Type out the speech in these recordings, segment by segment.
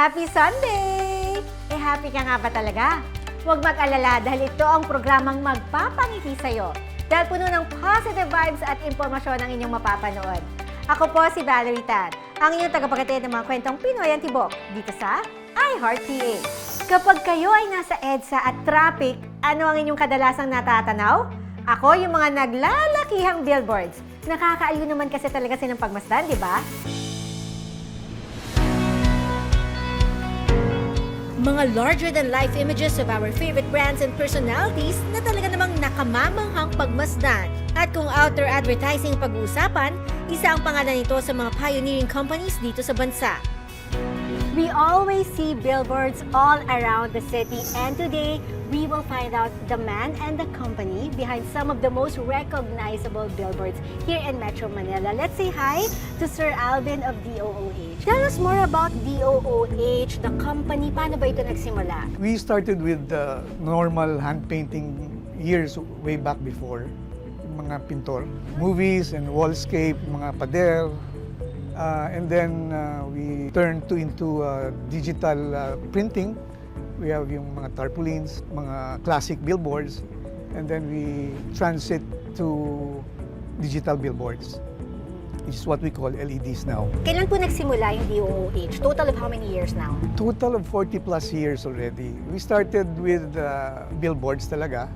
Happy Sunday! Happy ka nga ba talaga? Huwag mag-alala dahil ito ang programang magpapangiti sa'yo. Dahil puno ng positive vibes at impormasyon ang inyong mapapanood. Ako po si Valerie Tan, ang inyong tagapaghatid ng mga kwentong Pinoy Antibok dito sa iHeartPH. Kapag kayo ay nasa EDSA at traffic, ano ang inyong kadalasang natatanaw? Ako yung mga naglalakihang billboards. Nakakaaliw naman kasi talaga silang pagmasdan, di ba? Mga larger-than-life images of our favorite brands and personalities na talaga namang nakamamanghang pagmasdan. At kung outdoor advertising pag-uusapan, isa ang pangalan nito sa mga pioneering companies dito sa bansa. We always see billboards all around the city, and today, we will find out the man and the company behind some of the most recognizable billboards here in Metro Manila. Let's say hi to Sir Alvin of DOOH. Tell us more about DOOH, the company. Paano ba ito nagsimula? We started with normal hand painting years way back before. Mga pintor, movies and wallscape, mga pader. And then we turned into digital printing. We have yung mga tarpaulins, mga classic billboards, and then we transit to digital billboards, which is what we call LEDs now. Kailan po nagsimula yung DOOH? Total of how many years now? Total of 40 plus years already. We started with billboards talaga.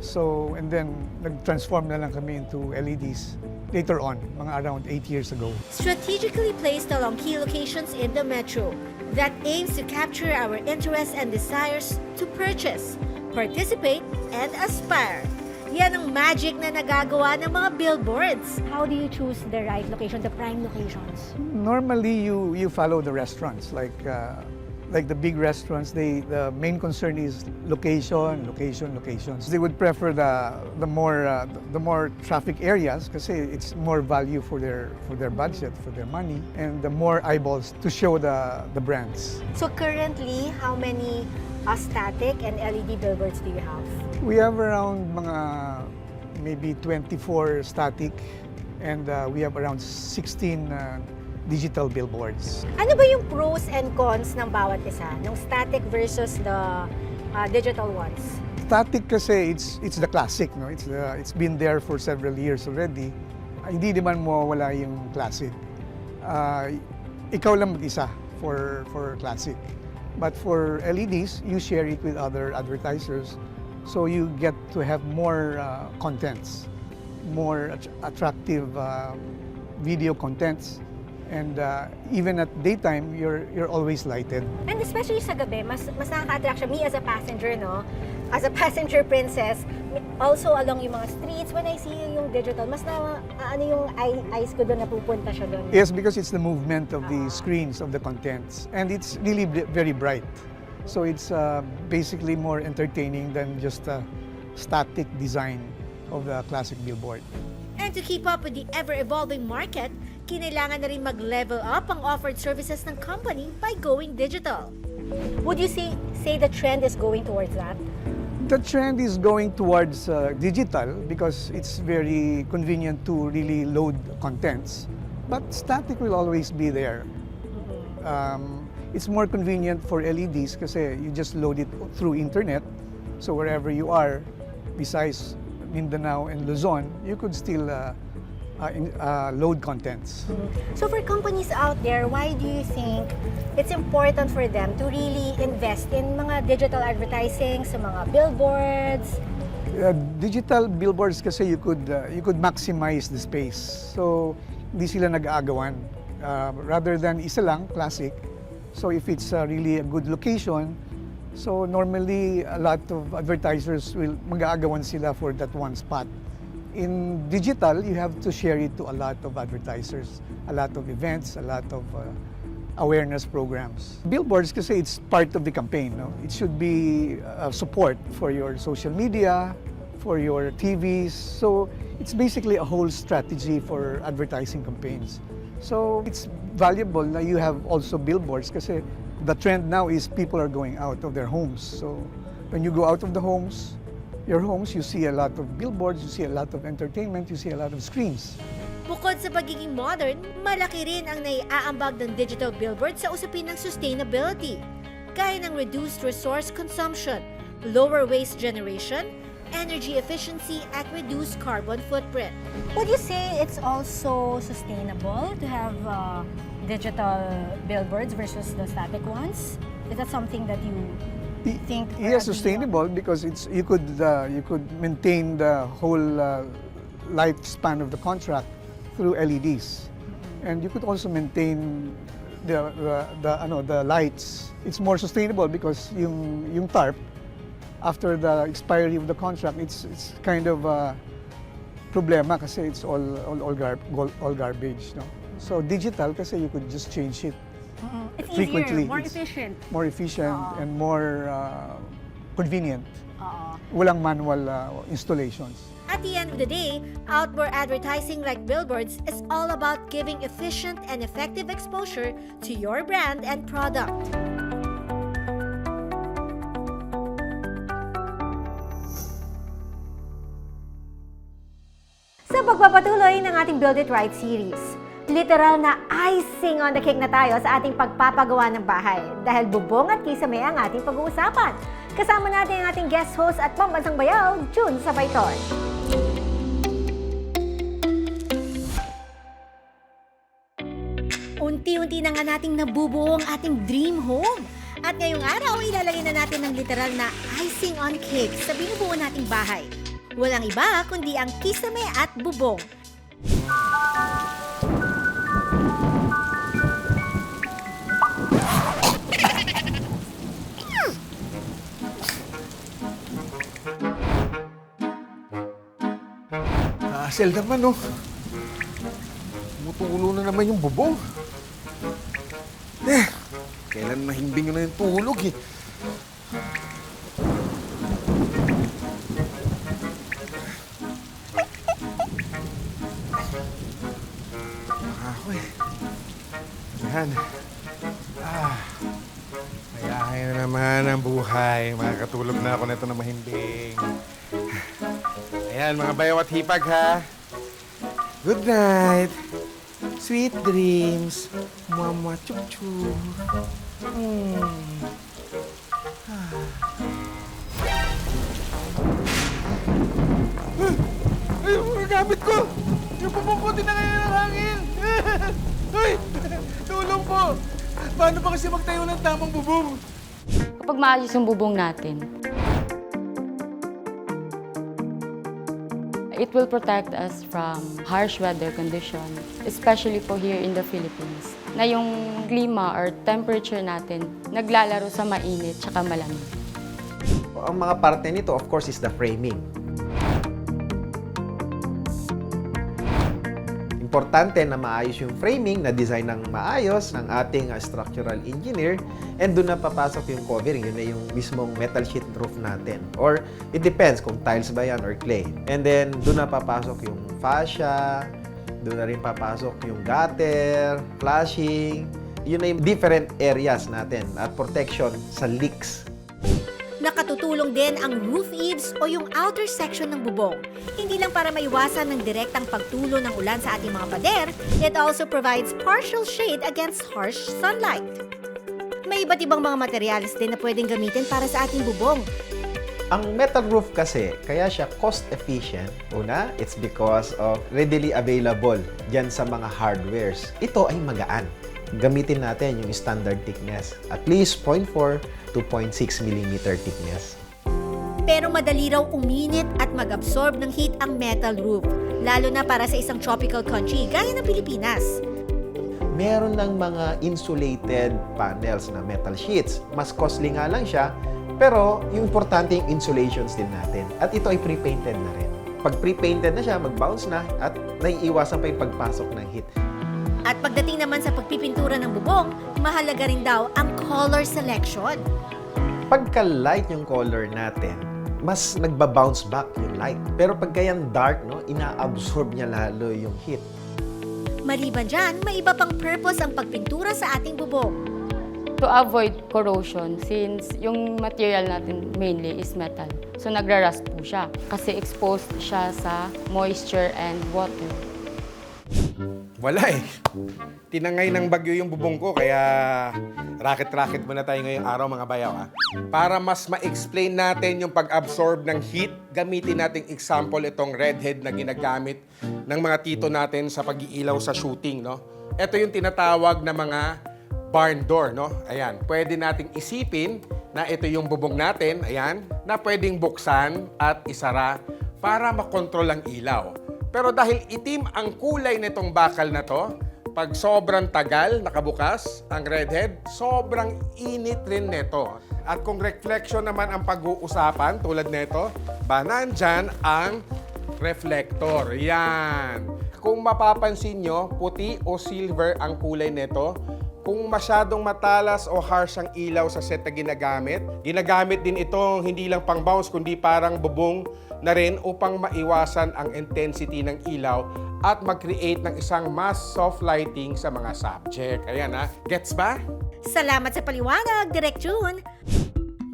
So, and then nag-transform na lang kami into LEDs later on, mga around 8 years ago. Strategically placed along key locations in the metro that aims to capture our interests and desires to purchase, participate, and aspire. Yan ang magic na nagagawa ng mga billboards. How do you choose the right location, the prime locations? Normally, you follow the restaurants, like the big restaurants. The main concern is locations. They would prefer the more traffic areas kasi it's more value for their budget, for their money, and the more eyeballs to show the brands. So currently, how many static and LED billboards do you have? We have around maybe 24 static, and we have around 16 digital billboards. Ano ba yung pros and cons ng bawat isa? Ng static versus the digital ones? Static kasi it's the classic, no? It's been there for several years already. Hindi naman mawawala yung classic. Ikaw lang mag-isa for classic. But for LEDs, you share it with other advertisers, so you get to have more contents, more attractive video contents. And even at daytime, you're always lighted. And especially sa gabi, mas nakaka-attract siya. Me as a passenger, no? As a passenger princess, also along yung mga streets, when I see yung digital, mas yung eyes ko doon, napupunta siya doon. Yes, because it's the movement of the screens, of the contents. And it's really very bright. So it's basically more entertaining than just a static design of the classic billboard. And to keep up with the ever-evolving market, kinailangan na rin mag-level up ang offered services ng company by going digital. Would you say the trend is going towards that? The trend is going towards digital because it's very convenient to really load contents. But static will always be there. It's more convenient for LEDs kasi you just load it through internet. So wherever you are, besides Mindanao and Luzon, you could still load contents. So for companies out there, why do you think it's important for them to really invest in mga digital advertising, sa mga billboards? Digital billboards kasi you could maximize the space. So hindi sila nag-aagawan. Rather than isa lang, classic. So if it's really a good location, so normally a lot of advertisers will mag-aagawan sila for that one spot. In digital, you have to share it to a lot of advertisers, a lot of events, a lot of awareness programs. Billboards kasi it's part of the campaign. No? It should be support for your social media, for your TVs. So it's basically a whole strategy for advertising campaigns. So it's valuable na you have also billboards kasi the trend now is people are going out of their homes. So when you go out of your homes, you see a lot of billboards, you see a lot of entertainment, you see a lot of screens. Bukod sa pagiging modern, malaki rin ang naiaambag ng digital billboard sa usapin ng sustainability, gaya ng reduced resource consumption, lower waste generation, energy efficiency at reduced carbon footprint. Would you say it's also sustainable to have digital billboards versus the static ones? Is that something that you think? or Yes, agree on? sustainable because you could maintain the whole lifespan of the contract through LEDs, and you could also maintain the lights. It's more sustainable because yung tarp, after the expiry of the contract, it's kind of problema kasi it's all garbage, no? So digital kasi you could just change it It's frequently. easier, more It's efficient. more efficient Oo. and more convenient. Oo. Walang manual installations. At the end of the day, outdoor advertising like billboards is all about giving efficient and effective exposure to your brand and product. Sa pagpapatuloy ng ating Build It Right series, literal na icing on the cake na tayo sa ating pagpapagawa ng bahay dahil bubong at kisame ang ating pag-uusapan. Kasama natin ang ating guest host at pambansang bayaw, June Sabayton. Unti-unti na nga nating nabubuo ang ating dream home. At ngayong araw, ilalagay na natin ng literal na icing on cake sa binubuo nating bahay. Walang iba kundi ang kisame at bubong. Hassle naman, oh. Tumutulo na naman yung bubong. Kailan mahimbing na yung tulog, eh. Ako, eh. Yan. Mayahay na naman ang buhay. Makakatulog na ako nito na mahimbing. Ayan, mga bayaw at hipag, ha? Good night. Sweet dreams. Mama chup-chup. Ay, yung mga gamit ko! Yung pupungkutin na ngayon ng hangin! Ay! Tulong po! Paano ba kasi magtayo ng tamang bubong? Kapag maayos yung bubong natin, it will protect us from harsh weather conditions, especially po here in the Philippines, na yung klima or temperature natin naglalaro sa mainit tsaka malamig. Ang mga parte nito, of course, is the framing. Importante na maayos yung framing, na design ng maayos ng ating structural engineer, and doon na papasok yung covering. Yun na yung mismong metal sheet roof natin. Or it depends kung tiles ba yan or clay. And then doon na papasok yung fascia, doon na rin papasok yung gutter, flashing. Yun na yung different areas natin at protection sa leaks. Nakatutulong din ang roof eaves o yung outer section ng bubong. Hindi lang para maiwasan ng direktang pagtulo ng ulan sa ating mga pader, it also provides partial shade against harsh sunlight. May iba't ibang mga materyales din na pwedeng gamitin para sa ating bubong. Ang metal roof kasi, kaya siya cost efficient. Una, it's because of readily available dyan sa mga hardwares. Ito ay magaan. Gamitin natin yung standard thickness, at least 0.4 to 0.6 mm thickness. Pero madali raw uminit at mag-absorb ng heat ang metal roof, lalo na para sa isang tropical country gaya ng Pilipinas. Meron ng mga insulated panels na metal sheets. Mas costly nga lang siya, pero yung importante yung insulations din natin. At ito ay pre-painted na rin. Pag pre-painted na siya, mag-bounce na at naiiwasan pa yung pagpasok ng heat. At pagdating naman sa pagpipintura ng bubong, mahalaga rin daw ang color selection. Pagka light yung color natin, mas nagba-bounce back yung light. Pero pagka yan dark, no, ina-absorb niya lalo yung heat. Maliban dyan, may iba pang purpose ang pagpintura sa ating bubong. To avoid corrosion, since yung material natin mainly is metal, so nagra-rust po siya kasi exposed siya sa moisture and water. Wala eh. Tinangay ng bagyo yung bubong ko, kaya racket-racket muna tayo ngayong araw mga bayaw ha. Para mas ma-explain natin yung pag-absorb ng heat, gamitin nating example itong redhead na ginagamit ng mga tito natin sa pag-iilaw sa shooting, no? Ito yung tinatawag na mga barn door, no? Ayan, pwede nating isipin na ito yung bubong natin, ayan, na pwedeng buksan at isara para makontrol ang ilaw. Pero dahil itim ang kulay nitong bakal na to, pag sobrang tagal nakabukas ang redhead, sobrang init rin nito. At kung reflection naman ang pag-uusapan tulad nito, ba nandyan ang reflector. Yan. Kung mapapansin nyo, puti o silver ang kulay nito. Kung masyadong matalas o harsh ang ilaw sa set na ginagamit din itong hindi lang pang bounce kundi parang bubong na rin upang maiwasan ang intensity ng ilaw at mag-create ng isang mas soft lighting sa mga subject. Ayan ha. Gets ba? Salamat sa paliwanag, Direk June.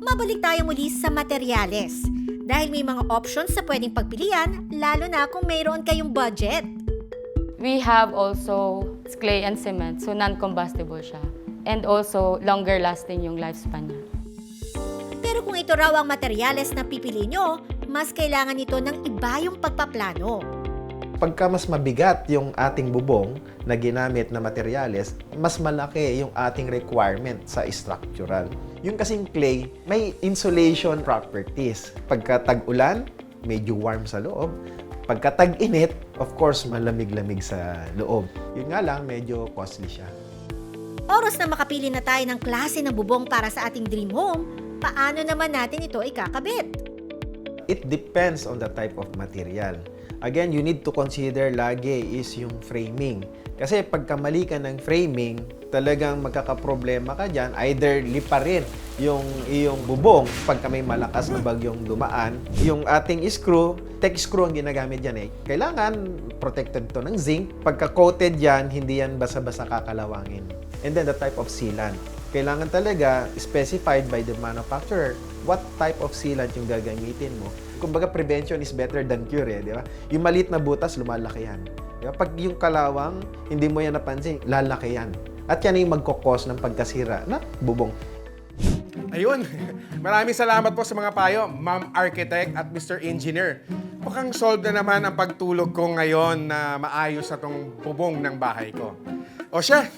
Mabalik tayo muli sa materyales. Dahil may mga options sa pwedeng pagpilian, lalo na kung mayroon kayong budget. We have also clay and cement, so non-combustible siya. And also, longer lasting yung lifespan niya. Pero kung ito raw ang materyales na pipili nyo, mas kailangan nito ng iba yung pagpaplano. Pagka mas mabigat yung ating bubong na ginamit na materyales, mas malaki yung ating requirement sa structural. Yung kasing clay, may insulation properties. Pagka tag-ulan, medyo warm sa loob. Pagka tag-init, of course, malamig-lamig sa loob. Yun nga lang, medyo costly siya. Oras na makapili na tayo ng klase ng bubong para sa ating dream home, paano naman natin ito ikakabit? It depends on the type of material. Again, you need to consider lagi is yung framing. Kasi pagka mali ka ng framing, talagang magkakaproblema ka dyan. Either liparin yung iyong bubong pagka may malakas na bagyong dumaan. Yung ating screw, tech screw ang ginagamit dyan eh. Kailangan protected to ng zinc. Pagka coated yan, hindi yan basa-basa kakalawangin. And then the type of sealant. Kailangan talaga specified by the manufacturer what type of sealant yung gagamitin mo. Kumbaga, prevention is better than cure, eh, di ba? Yung maliit na butas, lumalaki yan. Di ba? Pag yung kalawang, hindi mo yan napansin, lalaki yan. At yan yung magkokos ng pagkasira na bubong. Ayun. Maraming salamat po sa mga payo, Ma'am Architect at Mr. Engineer. Mukhang solved na naman ang pagtulog ko ngayon na maayos sa tong bubong ng bahay ko. O siya,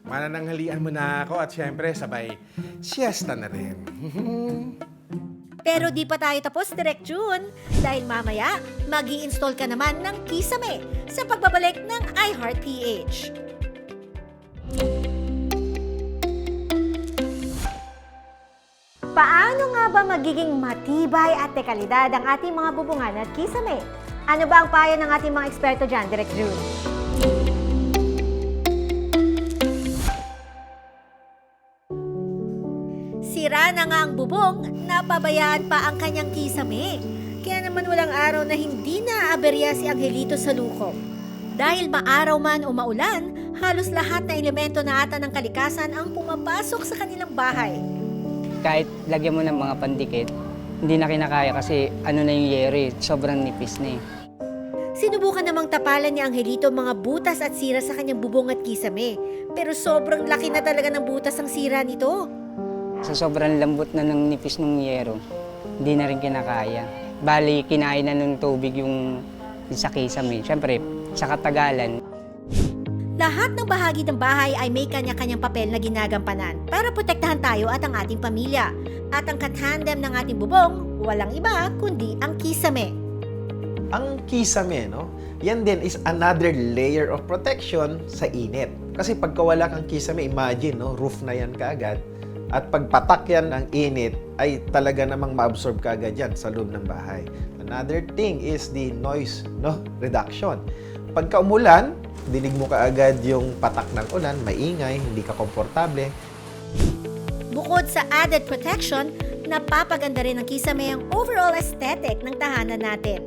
manananghalian mo na ako at syempre sabay siesta na rin. Pero di pa tayo tapos, Direk June. Dahil mamaya, mag-i-install ka naman ng Kisame sa pagbabalik ng iHeart PH. Paano nga ba magiging matibay at dekalidad ang ating mga bubungan at kisame? Ano ba ang payo ng ating mga eksperto dyan, Direk June? Sira na nga ang bubong, napabayaan pa ang kanyang kisame. Kaya naman walang araw na hindi naaaberya si Angelito sa lukom. Dahil maaraw man o maulan, halos lahat na elemento na ata ng kalikasan ang pumapasok sa kanilang bahay. Kahit lagyan mo ng mga pandikit, hindi na kinakaya kasi ano na yung yero eh, sobrang nipis na eh. Sinubukan namang tapalan ni Angelito mga butas at sira sa kanyang bubong at kisame. Pero sobrang laki na talaga ng butas ang sira nito. Sa sobrang lambot na ng nipis ng yero, hindi na rin kinakaya. Bali, kinain na ng tubig yung sa kisame. Siyempre, sa katagalan. Lahat ng bahagi ng bahay ay may kanya-kanyang papel na ginagampanan para protektahan tayo at ang ating pamilya. At ang katandem ng ating bubong, walang iba kundi ang kisame. Ang kisame, no? Yan din is another layer of protection sa init. Kasi pagka wala kang kisame, imagine, no? Roof na yan kaagad. At pagpatak yan ng init, ay talaga namang ma-absorb kaagad yan sa loob ng bahay. Another thing is the noise, no? Reduction. Pagka umulan, dinig mo kaagad yung patak ng ulan, maingay, hindi ka komportable. Bukod sa added protection, napapaganda rin ng kisame ang overall aesthetic ng tahanan natin.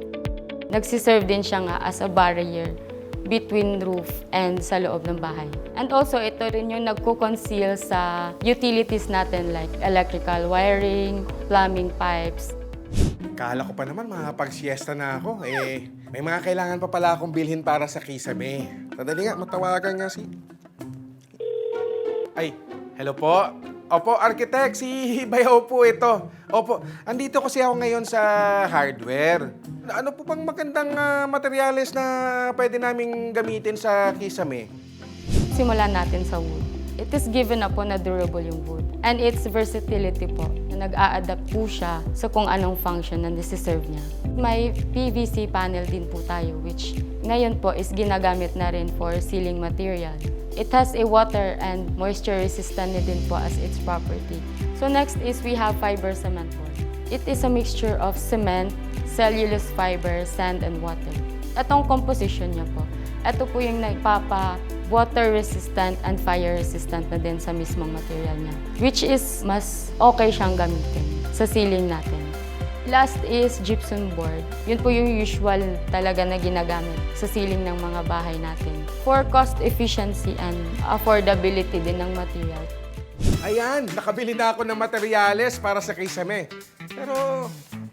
Nagsiserve din siya nga as a barrier between roof and sa loob ng bahay. And also, ito rin yung nagko-conceal sa utilities natin like electrical wiring, plumbing pipes. Kala ko pa naman makapag-siesta na ako. May mga kailangan pa pala akong bilhin para sa kisame. Sandali nga, matawagan nga si... Ay, hello po. Opo, architect, si Bayaw po ito. Opo, andito kasi ako ngayon sa hardware. Ano po bang magandang materyales na pwede naming gamitin sa kisame? Simulan natin sa wood. It is given na po na durable yung wood. And its versatility po, na nag-a-adapt po siya sa kung anong function na nasiserve niya. May PVC panel din po tayo, which ngayon po is ginagamit na rin for ceiling material. It has a water and moisture resistant din po as its property. So next is we have fiber cement board. It is a mixture of cement, cellulose fiber, sand, and water. Itong composition niya po, ito po yung nagpapa water resistant and fire resistant na din sa mismong material niya, which is mas okay siyang gamitin sa ceiling natin. Last is gypsum board. Yun po yung usual talaga na ginagamit sa ceiling ng mga bahay natin for cost efficiency and affordability din ng material. Ayan, nakabili na ako ng materyales para sa kisame. Pero,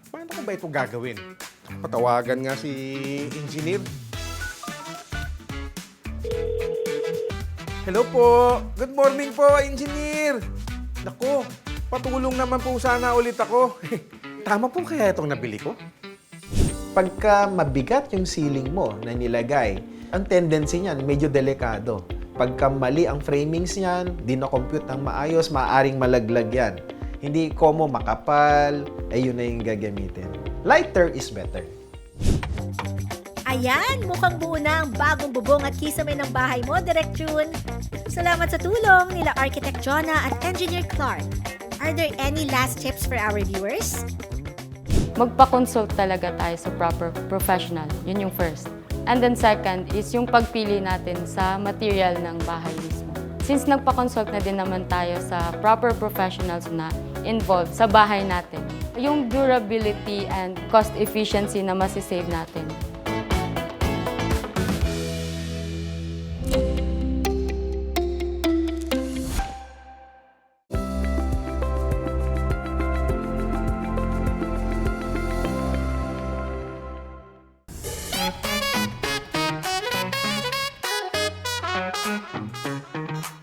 paano ko ba ito gagawin? Patawagan nga si engineer. Hello po. Good morning po, engineer. Naku, patulong naman po sana ulit ako. Tama po kaya itong nabili ko? Pagka mabigat yung ceiling mo na nilagay, ang tendency niyan, medyo delikado. Pagka mali ang framings niyan, di na-compute ng maayos, maaaring malaglag yan. Hindi komo makapal, ayun na yung gagamitin. Lighter is better. Ayan, mukhang buo na ang bagong bubong at kisame ng bahay mo, Direk June. Salamat sa tulong nila Architect Jonah at Engineer Clark. Are there any last tips for our viewers? Magpa-consult talaga tayo sa proper professional. Yun yung first. And then second is yung pagpili natin sa material ng bahay mismo. Since nagpa-consult na din naman tayo sa proper professionals na involved sa bahay natin, yung durability and cost efficiency na masisave natin.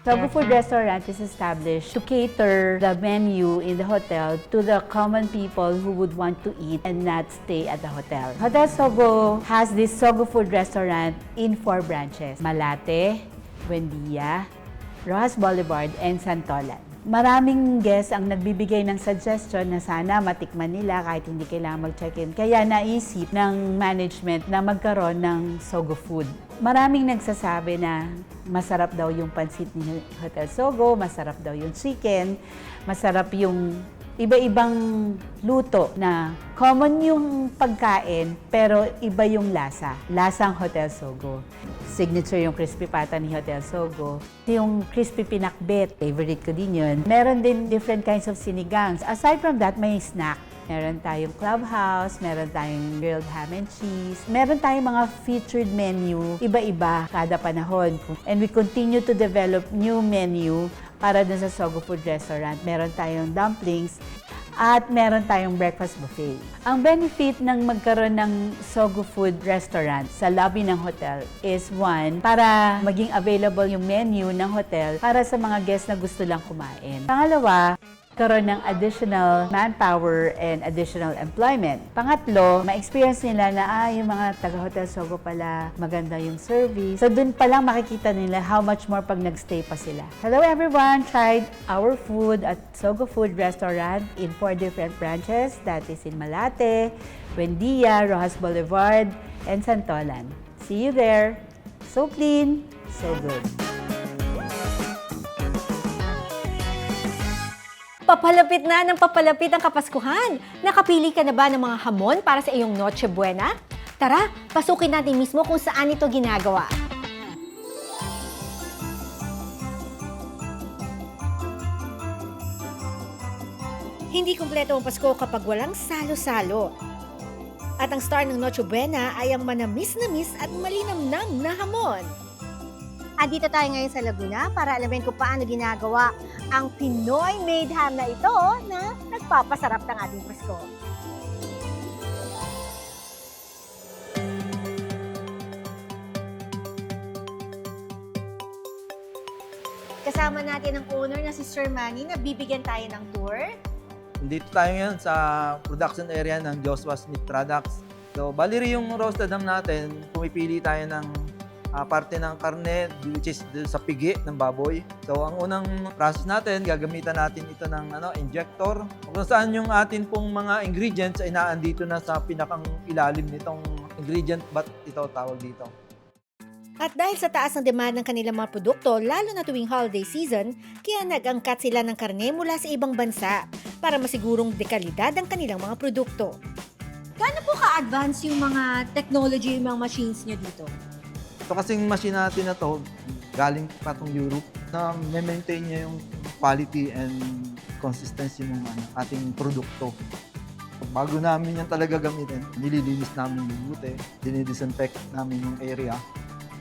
Sogo Food Restaurant is established to cater the menu in the hotel to the common people who would want to eat and not stay at the hotel. Hotel Sogo has this Sogo Food Restaurant in 4 branches: Malate, Buendia, Rojas Boulevard, and Santolan. Maraming guests ang nagbibigay ng suggestion na sana matikman nila kahit hindi kailangan mag-check-in. Kaya naisip ng management na magkaroon ng Sogo Food. Maraming nagsasabi na masarap daw yung pansit ni Hotel Sogo, masarap daw yung chicken, masarap yung iba-ibang luto na common yung pagkain pero iba yung lasa. Lasang Hotel Sogo. Signature yung crispy pata ni Hotel Sogo. Yung crispy pinakbet, favorite ko din yun. Meron din different kinds of sinigangs. Aside from that, may snack. Meron tayong clubhouse, meron tayong grilled ham and cheese, meron tayong mga featured menu, iba-iba kada panahon. And we continue to develop new menu para dun sa Sogo Food Restaurant. Meron tayong dumplings at meron tayong breakfast buffet. Ang benefit ng magkaroon ng Sogo Food Restaurant sa lobby ng hotel is one, para maging available yung menu ng hotel para sa mga guests na gusto lang kumain. Pangalawa, karoon ng additional manpower and additional employment. Pangatlo, ma-experience nila na yung mga taga-Hotel Sogo pala, maganda yung service. So dun pa lang makikita nila how much more pag nag-stay pa sila. Hello everyone! Tried our food at Sogo Food Restaurant in 4 different branches. That is in Malate, Buendia, Rojas Boulevard, and Santolan. See you there! So clean, so good. Papalapit na ng papalapit ang Kapaskuhan. Nakapili ka na ba ng mga hamon para sa iyong Noche Buena? Tara, pasukin natin mismo kung saan ito ginagawa. Hindi kumpleto ang Pasko kapag walang salo-salo. At ang star ng Noche Buena ay ang manamis-namis at malinamnam na hamon. Andito tayo ngayon sa Laguna para alamin kung paano ginagawa ang Pinoy-made ham na ito na nagpapasarap ng ating Pasko. kasama natin ang owner na si Sir Manny na bibigyan tayo ng tour. Dito tayo ngayon sa production area ng Joshua's Meat Products. So, bali rin yung roasted ham natin, pumipili tayo ng parte ng karne, which is sa pigi ng baboy. So, ang unang process natin, gagamitan natin ito ng injector. Kung saan yung atin pong mga ingredients ay naandito na sa pinakang ilalim nitong ingredient ba't ito tawag dito. At dahil sa taas ng demand ng kanilang mga produkto, lalo na tuwing holiday season, kaya nag-angkat sila ng karne mula sa ibang bansa para masigurong dekalidad ang kanilang mga produkto. Gaano po ka-advance yung mga technology, yung mga machines nyo dito? Ito kasing machine natin na to, galing pa itong Europe, na maintain niya yung quality and consistency ng ating produkto. Bago namin yan talaga gamitin, nililinis namin yung buti, dinidisinfect namin yung area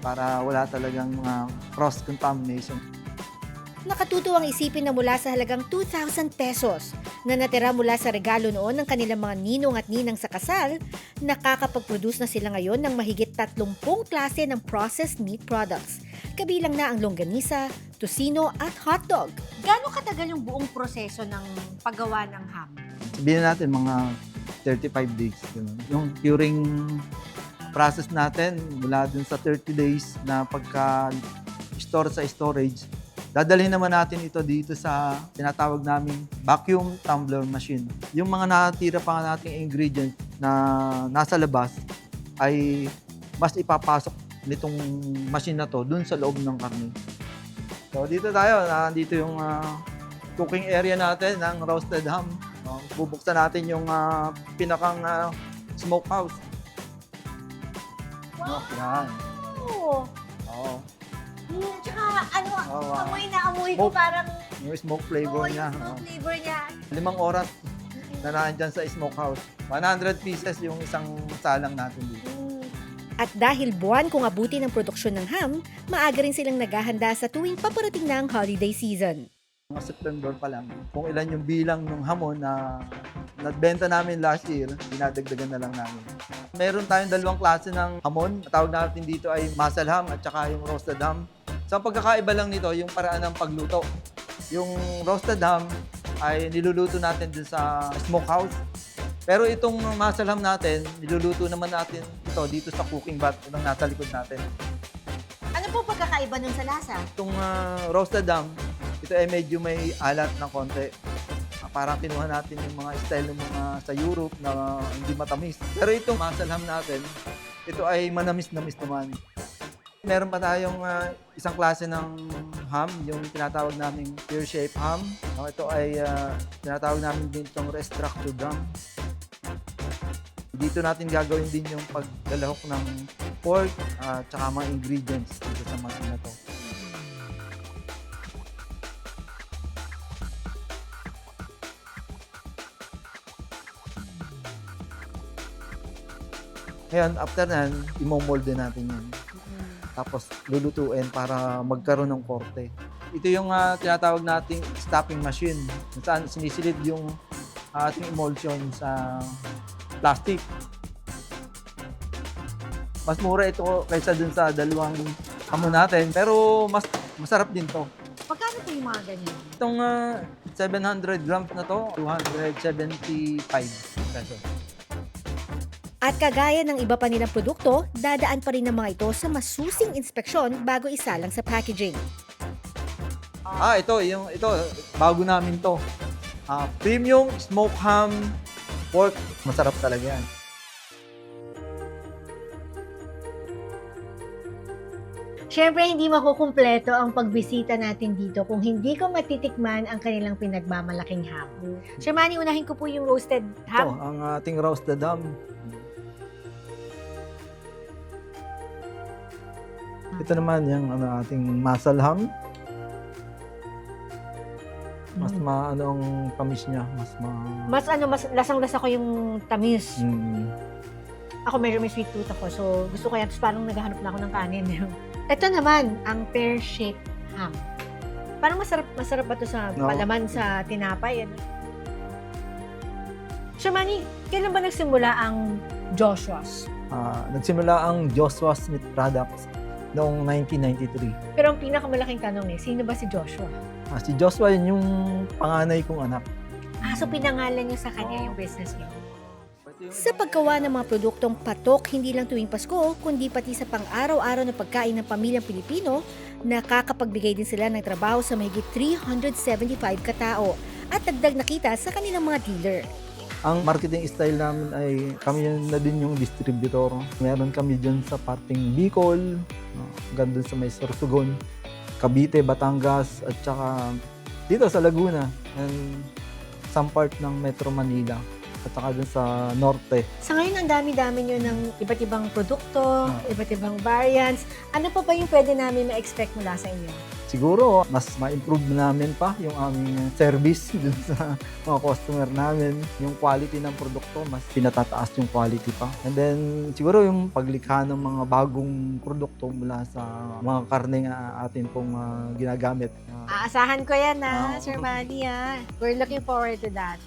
para wala talagang mga cross-contamination. Nakatutuwang isipin na mula sa halagang 2,000 pesos na natira mula sa regalo noon ng kanilang mga ninong at ninang sa kasal, nakakapag-produce na sila ngayon ng mahigit 30 klase ng processed meat products. Kabilang na ang longganisa, tocino at hotdog. Gaano katagal yung buong proseso ng paggawa ng ham? Sabihin natin mga 35 days. Ganun. Yung curing process natin mula dun sa 30 days na pagka-store sa storage, dadalhin naman natin ito dito sa tinatawag naming vacuum tumbler machine. Yung mga natira pa nga nating ingredients na nasa labas ay mas ipapasok nitong machine na to dun sa loob ng karne. So dito tayo, nandito yung cooking area natin ng roasted ham. Bubuksan natin yung pinakang smokehouse. Yan. Oo. Oo. Tsaka Oo, amoy na amoy ko Smoke. parang Yung smoke flavor niya. smoke flavor niya. 5 oras na nandyan sa smokehouse. 100 pieces yung isang salang natin dito. At dahil buwan kung abuti ng produksyon ng ham, maaga rin silang naghahanda sa tuwing paparating na ang holiday season. Mga September pa lang, kung ilan yung bilang ng hamon na nagbenta namin last year, dinadagdagan na lang namin. Meron tayong 2 klase ng hamon. Tawag natin dito ay muscle ham at saka yung roasted ham. So ang pagkakaiba lang nito, yung paraan ng pagluto. Yung roasted ham ay niluluto natin dun sa smokehouse. Pero itong muscle ham natin, niluluto naman natin ito dito sa cooking vat ng nasa likod natin. Ano po pagkakaiba nun sa lasa? Itong roasted ham, ito ay medyo may alat ng konti. Parang kinuha natin yung mga style ng mga sa Europe na hindi matamis. Pero itong muscle ham natin, ito ay manamis-namis naman. Meron pa tayong isang klase ng ham, yung tinatawag naming pear shape ham. Ito ay tinatawag namin din itong restructured ham. Dito natin gagawin din yung paglalahok ng pork at saka mga ingredients dito sa machine na to. Ngayon, after nan, imomold din natin yan. Tapos lulutuin para magkaroon ng korte. Ito yung tinatawag nating stopping machine. Kung saan sinisilid yung ating emulsion sa plastic. Mas mura ito kaysa dun sa 2 hamon natin. Pero mas masarap din to. Pagkano po yung mga ganyan? Itong 700 grams na to, 275 pesos. At kagaya ng iba pa nilang produkto, dadaan pa rin ng mga ito sa masusing inspeksyon bago isalang sa packaging. Ito, bago namin to. Premium smoked ham pork. Masarap talaga yan. Siyempre, hindi makukumpleto ang pagbisita natin dito kung hindi ko matitikman ang kanilang pinagmamalaking ham. Sir Manny, unahin ko po yung roasted Ito, ham. ang ating roasted ham. Ito naman yung ating muscle ham. Mas maano ang tamis niya, mas Mas lasang-lasa ko yung tamis. mm, Ako medyo may sweet tooth ako, so gusto ko yan. Tapos parang naghahanap na ako ng kanin. Ito naman, ang pear-shaped ham. Parang masarap ba ito sa No. palaman sa tinapay? Ano? Sir Manny, kailan ba nagsimula ang Joshua's? nagsimula ang Joshua's Meat Products noong 1993. Pero ang pinakamalaking tanong sino ba si Joshua? Si Joshua yun yung panganay kong anak. So pinangalan niyo sa kanya yung business niyo? Sa paggawa ng mga produktong patok hindi lang tuwing Pasko, kundi pati sa pang-araw-araw na pagkain ng pamilyang Pilipino, nakakapagbigay din sila ng trabaho sa mahigit 375 katao at dagdag na kita sa kanilang mga dealer. Ang marketing style namin ay kami na din yung distributor. Meron kami dyan sa parting Bicol, gandun sa may Sorsogon, Cavite, Batangas, at saka dito sa Laguna, and some part ng Metro Manila, at saka dun sa Norte. Sa ngayon, ang dami-dami nyo ng iba't ibang produkto, iba't ibang variants. Ano pa ba yung pwede namin ma-expect mula sa inyo? Siguro, mas ma-improve namin pa yung aming service dun sa mga customer namin. Yung quality ng produkto, mas pinatataas yung quality pa. And then, siguro yung paglikha ng mga bagong produkto mula sa mga karne nga atin pong ginagamit. Aasahan ko yan Sir Manny. We're looking forward to that.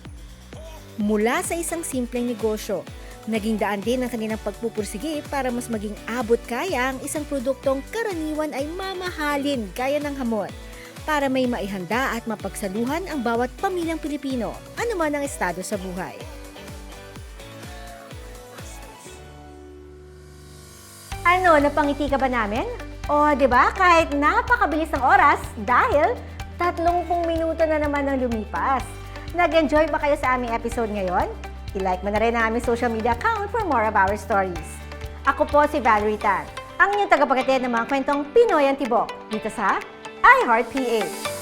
Mula sa isang simpleng negosyo, naging daan din ang kanilang pagpupursige para mas maging abot kaya ang isang produktong karaniwan ay mamahalin gaya ng hamon para may maihanda at mapagsaluhan ang bawat pamilyang Pilipino, anuman ang estado sa buhay. Ano, napangiti ka ba namin? O, di ba, kahit napakabilis ng oras dahil 30 minuto na naman ang lumipas. Nag-enjoy ba kayo sa aming episode ngayon? I-like mo na rin ang aming social media account for more of our stories. Ako po si Valerie Tan, ang inyong tagapaghatid ng mga kwentong Pinoy ang Tibok dito sa iHeart PH.